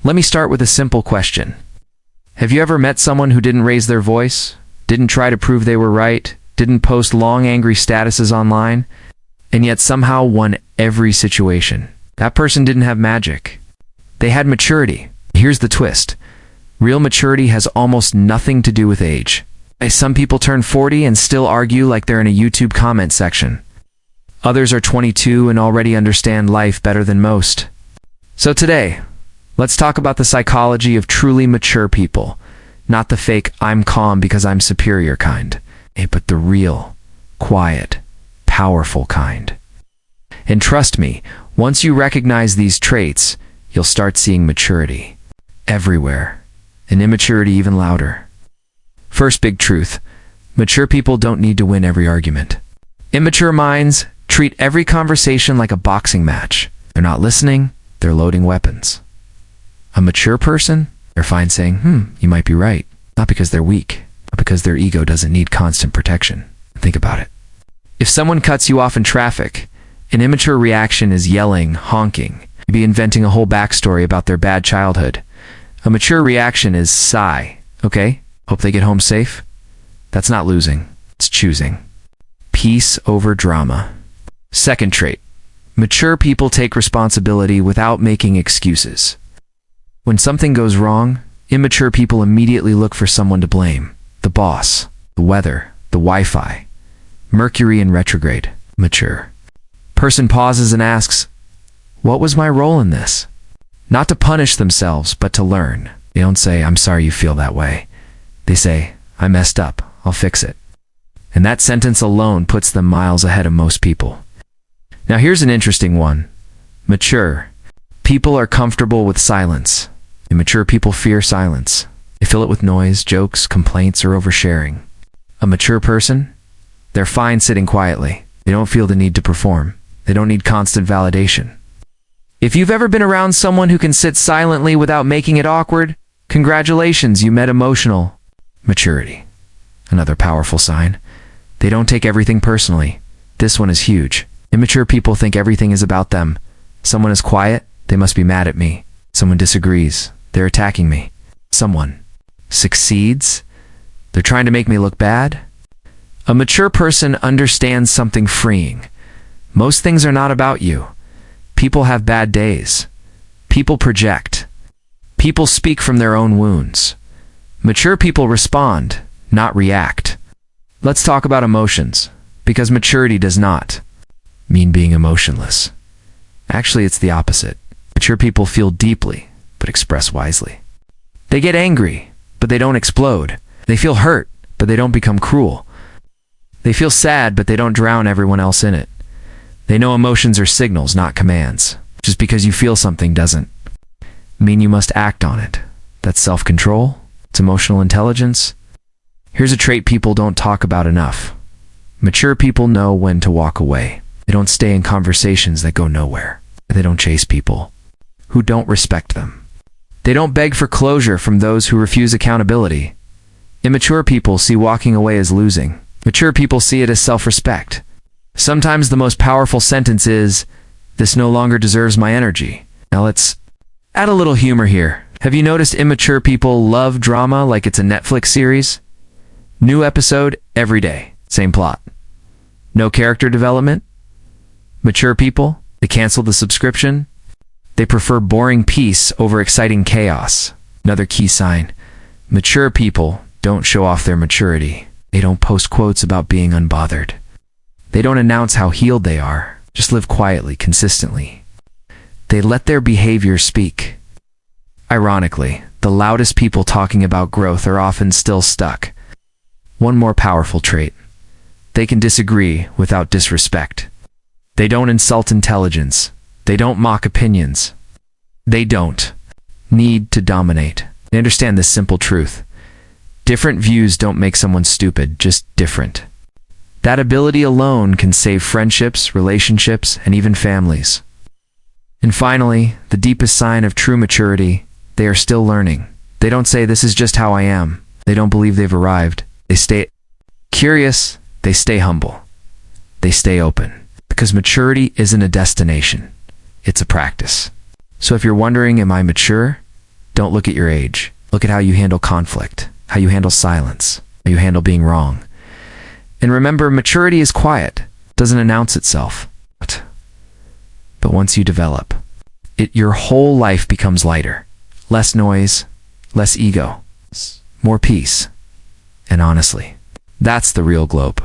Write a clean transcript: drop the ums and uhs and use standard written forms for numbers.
Let me start with a simple question. Have you ever met someone who didn't raise their voice, didn't try to prove they were right, didn't post long angry statuses online, and yet somehow won every situation? That person didn't have magic. They had maturity. Here's the twist. Real maturity has almost nothing to do with age. Some people turn 40 and still argue like they're in a YouTube comment section. Others are 22 and already understand life better than most. So today, let's talk about the psychology of truly mature people. Not the fake "I'm calm because I'm superior" kind, but the real, quiet, powerful kind. And trust me, once you recognize these traits, you'll start seeing maturity everywhere, and immaturity even louder. First big truth: mature people don't need to win every argument. Immature minds treat every conversation like a boxing match. They're not listening, they're loading weapons. A mature person, they're fine saying, you might be right. Not because they're weak, but because their ego doesn't need constant protection. Think about it. If someone cuts you off in traffic, an immature reaction is yelling, honking, maybe inventing a whole backstory about their bad childhood. A mature reaction is sigh. Okay, hope they get home safe. That's not losing, it's choosing. Peace over drama. Second trait: mature people take responsibility without making excuses. When something goes wrong, immature people immediately look for someone to blame. The boss, the weather, the Wi-Fi. Mercury in retrograde. Mature person pauses and asks, what was my role in this? Not to punish themselves, but to learn. They don't say, I'm sorry you feel that way. They say, I messed up, I'll fix it. And that sentence alone puts them miles ahead of most people. Now here's an interesting one. Mature people are comfortable with silence. Immature people fear silence. They fill it with noise, jokes, complaints, or oversharing. A mature person? They're fine sitting quietly. They don't feel the need to perform. They don't need constant validation. If you've ever been around someone who can sit silently without making it awkward, congratulations, you met emotional maturity. Another powerful sign. They don't take everything personally. This one is huge. Immature people think everything is about them. Someone is quiet, they must be mad at me. Someone disagrees, they're attacking me. Someone succeeds, they're trying to make me look bad. A mature person understands something freeing. Most things are not about you. People have bad days. People project. People speak from their own wounds. Mature people respond, not react. Let's talk about emotions, because maturity does not mean being emotionless. Actually, it's the opposite. Mature people feel deeply, but express wisely. They get angry, but they don't explode. They feel hurt, but they don't become cruel. They feel sad, but they don't drown everyone else in it. They know emotions are signals, not commands. Just because you feel something doesn't mean you must act on it. That's self-control. It's emotional intelligence. Here's a trait people don't talk about enough. Mature people know when to walk away. They don't stay in conversations that go nowhere. They don't chase people who don't respect them. They don't beg for closure from those who refuse accountability. Immature people see walking away as losing. Mature people see it as self-respect. Sometimes the most powerful sentence is, "This no longer deserves my energy." Now let's add a little humor here. Have you noticed immature people love drama like it's a Netflix series? New episode every day, same plot. No character development? Mature people, they cancel the subscription. They prefer boring peace over exciting chaos. Another key sign. Mature people don't show off their maturity. They don't post quotes about being unbothered. They don't announce how healed they are. Just live quietly, consistently. They let their behavior speak. Ironically, the loudest people talking about growth are often still stuck. One more powerful trait. They can disagree without disrespect. They don't insult intelligence. They don't mock opinions. They don't need to dominate. They understand this simple truth. Different views don't make someone stupid, just different. That ability alone can save friendships, relationships, and even families. And finally, the deepest sign of true maturity, they are still learning. They don't say, "This is just how I am." They don't believe they've arrived. They stay curious, they stay humble. They stay open. Because maturity isn't a destination, it's a practice. So if you're wondering, am I mature? Don't look at your age. Look at how you handle conflict, how you handle silence, how you handle being wrong. And remember, maturity is quiet, doesn't announce itself. But once you develop, your whole life becomes lighter. Less noise, less ego, more peace. And honestly, that's the real globe.